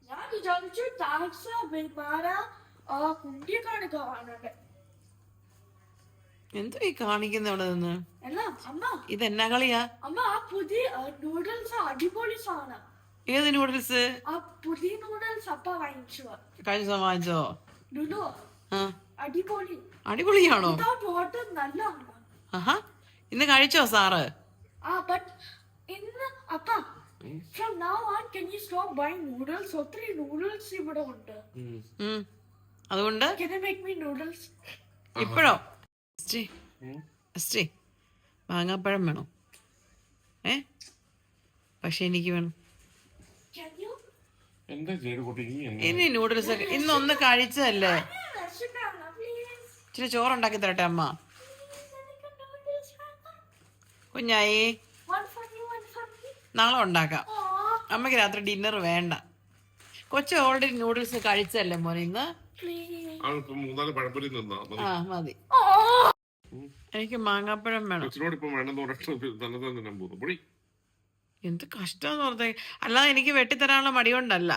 ഞാൻ വിചാരിച്ചു താഴ്ച വിമാന കുണ്ടിയൊക്കെയാണ് കാണുന്നത്. എന്തോ ഈ കാണിക്കുന്ന അവിടെ നിന്ന്? അല്ല അമ്മ, ഇതെന്നാ കളിയാ? അമ്മ ആ പുതിയ നൂഡിൽസ് അടിപൊളി സാധനം. ഏത് നൂഡിൽസ്? ആ പുതിയ നൂഡിൽസ് അപ്പ വാങ്ങിച്ചു. കഴിഞ്ഞ ദിവസം വാങ്ങിച്ചോ? ലുലു. അടിപൊളി. അടിപൊളിയാണോ? വാട്ടർ നല്ലതാണ്. ആഹാ, ഇന്ന് കഴിച്ചോ സാറ്? But ഇന്ന് അപ്പ from now on can you stop buying noodles? ഒത്തിരി noodles ഇവിടെ ഉണ്ട്. അതുകൊണ്ട് Can you make me noodles? ഇപ്പോഴോ? മാങ്ങാപ്പഴം വേണോ? പക്ഷെ എനിക്ക് വേണം. Can you? ഇനി നൂഡിൽസ് ഒക്കെ ഇന്നൊന്ന് കഴിച്ചതല്ലേ. ഇച്ചിരി ചോറുണ്ടാക്കി തരട്ടെ അമ്മ. കുഞ്ഞായി, നാളെ ഉണ്ടാക്കാം. അമ്മയ്ക്ക് രാത്രി ഡിന്നർ വേണ്ട. കൊച്ചു ഓൾറെഡി നൂഡിൽസ് കഴിച്ചല്ലേ മോനെ ഇന്ന്. ആ മതി. എനിക്ക് മാങ്ങാപ്പഴം വേണം. എന്ത് കഷ്ടമെന്ന് പറഞ്ഞേ. അല്ലാതെ എനിക്ക് വെട്ടിത്തരാനുള്ള മടി കൊണ്ടല്ല.